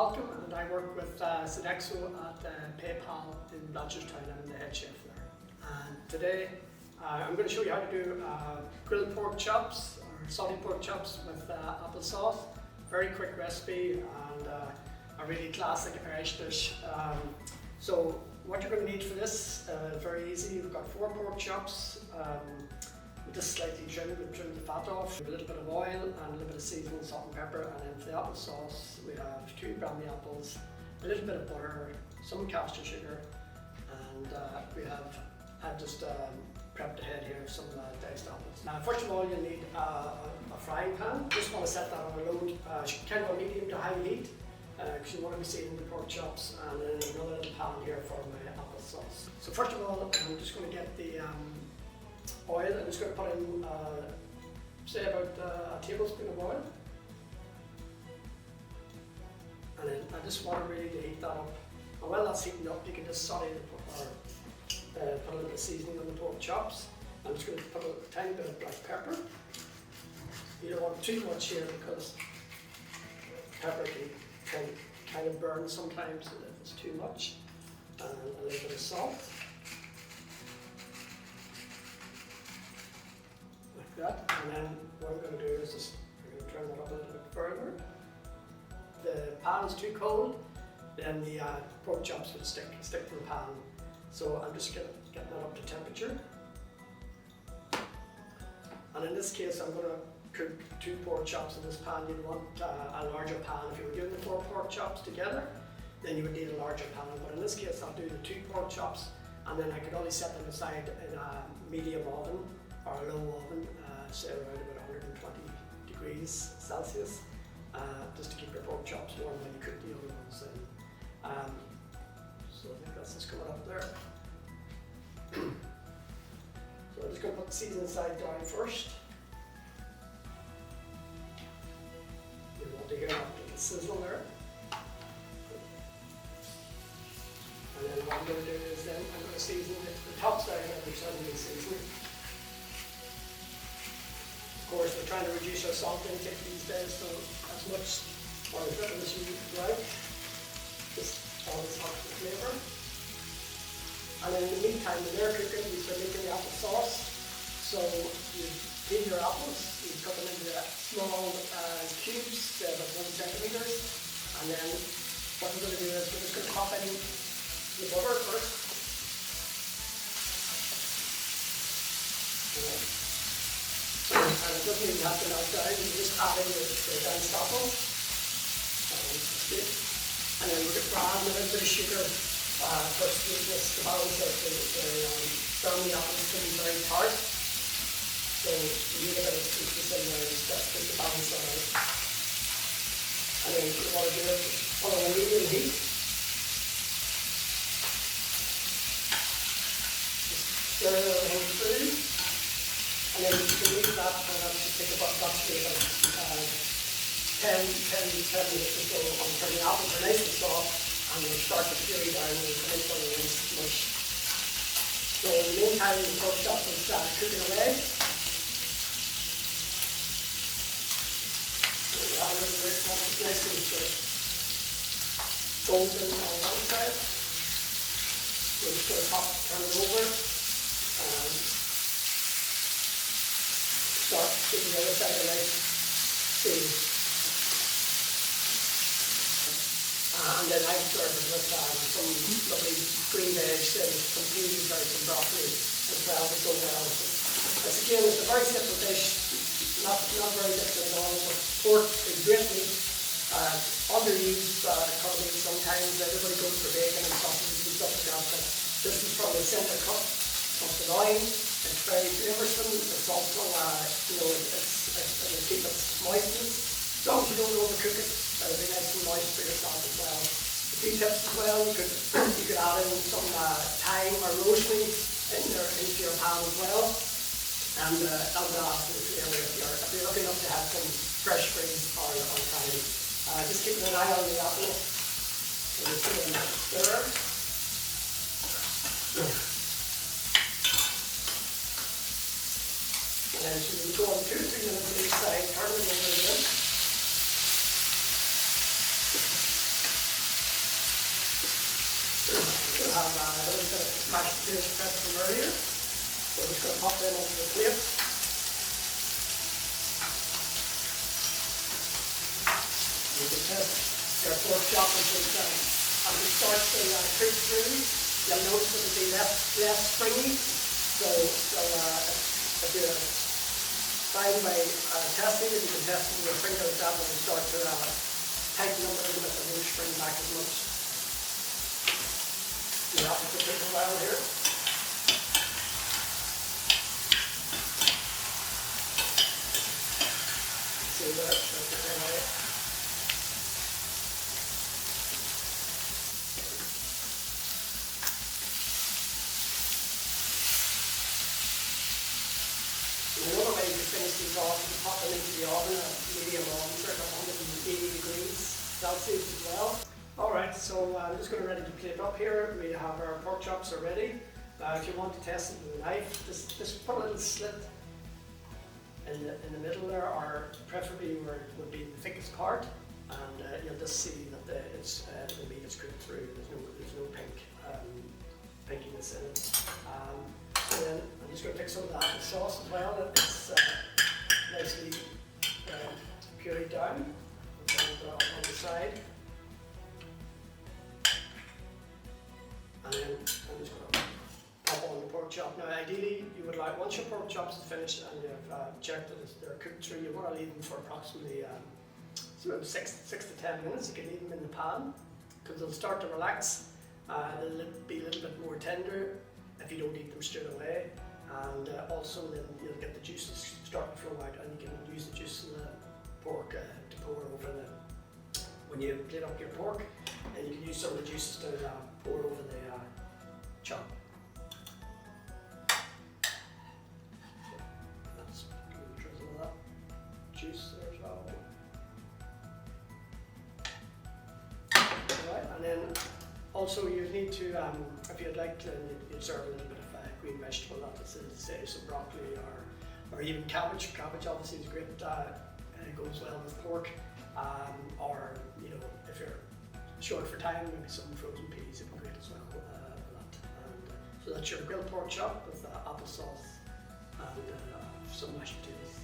Malcolm, and I work with Sodexo at PayPal in Blanchardstown. I'm the head chef there. And today I'm going to show you how to do grilled pork chops or salty pork chops with applesauce. Very quick recipe and a really classic Irish dish. So what you're going to need for this, very easy. We've got 4 pork chops. Just slightly trimmed, we've trimmed the fat off, a little bit of oil and a little bit of seasoning, salt and pepper, and then for the applesauce we have 2 brandy apples, a little bit of butter, some castor sugar, and I've just prepped ahead here some diced apples. Now first of all you need a frying pan. Just want to set that on a low, kind of a medium to high heat, because you want to be seasoning the pork chops, and then another little pan here for my applesauce. So first of all I'm just going to get the oil. I'm just going to put in, say about a tablespoon of oil. And then I just want to really heat that up. And while that's heating up, you can just saute put a little bit of seasoning on the pork chops. I'm just going to put a tiny bit of black pepper. You don't want too much here because pepper can kind of burn sometimes if it's too much. And a little bit of salt. That, and then what I'm going to do is just I'm going to turn that up a little bit further. The pan is too cold, then the pork chops will stick to the pan. So I'm just getting that up to temperature. And in this case, I'm going to cook 2 pork chops in this pan. You'd want a larger pan. If you were doing the 4 pork chops together, then you would need a larger pan. But in this case, I'll do the 2 pork chops, and then I could only set them aside in a medium oven or a low oven, say around about 120 degrees Celsius, just to keep your pork chops warm when you cook the other ones in. So I think that's just coming up there. So I'm just going to put the seasoning side down first. You want to hear that little sizzle there. And then what I'm going to do is then I'm going to season the top side of the seasoning. Of course, we're trying to reduce our salt intake these days, so as much or as little as you like, just always helps the flavour. And then in the meantime, when they're cooking, you're making the applesauce. So you peel your apples, you cut them into small cubes, about 1 centimetre, and then what we're going to do is we're just going to pop in the butter first. And it doesn't even have to melt down, you just add in the diced apples. And then we're going to add a little bit of sugar for sweetness to balance out the brownie apples can be very tart. So you need a bit of sweetness in there just to balance that out. And then what you want to do is put on a medium heat. Just stir everything through. And then you can leave that, and that should take about 10 minutes or so until the apples are nice and soft, and they'll start to puree down and come into a nice mush. So in the meantime, the pork chops will start cooking away. So we have a little bit nice and golden on one side. We're just going to turn it over. Start giving the other side a nice season. And then I've served it with some lovely green veg, some peas or some broccoli as well to go well. As again, it's a very simple dish, not very difficult at all, but pork is great meat, underused currently sometimes. Everybody goes for bacon and sausages and stuff like that, but this is from the centre cut of the loin. It's very flavoursome. It's also, it'll keep its moistness. As long as you don't overcook it, it'll be nice and moist for yourself as well. A few tips as well, you could add in some thyme or rosemary into your pan as well. And that will add to the flavour if you're lucky enough to have some fresh greens or thyme. Just keeping an eye on the apple. So just give it a stir. And then so you go on 2 or 3 minutes on each side, turn it over again. mashed potatoes prepped from earlier. So I'm just going to pop them onto the plate. You can test your pork chop as we start to cook through. You'll notice it'll be less springy. So if you're fine by testing it, you can test it with your finger like that when you start to tighten up a little bit and won't spring back as much. You have to cook it for a while here. See that? That's the same way. Another way to finish these off is to pop them into the oven at medium oven, circa 180 degrees Celsius as well. Alright, so I'm just going to ready to plate up here. We have our pork chops are ready. If you want to test it with a knife, just put a little slit in the middle there, or preferably where it would be the thickest part, and you'll just see that the meat is cooked through. There's no pinkiness in it. So then I'm just going to pick some of the apple sauce as well. It's nicely pureed down. Put it on the side. And then I'm just going to pop on the pork chop. Now ideally you would like, once your pork chops are finished and you've checked that they're cooked through, you want to leave them for approximately 6 to 10 minutes. You can leave them in the pan because they'll start to relax. They'll be a little bit more tender if you don't eat them straight away, and also then you'll get the juices start to flow out, and you can use the juice in the pork to pour over when you plate up your pork, and you can use some of the juices to pour over the chop. That's a drizzle of that juice there as well. Alright, and then also you need to, if you'd like to, you'd serve a little bit of green vegetable, lettuce, say some broccoli or even cabbage. Cabbage obviously is great, it goes well with pork. Or if you're short for time, maybe some frozen peas would be great as well for that. And so that's your grilled pork chop with applesauce and some mashed potatoes.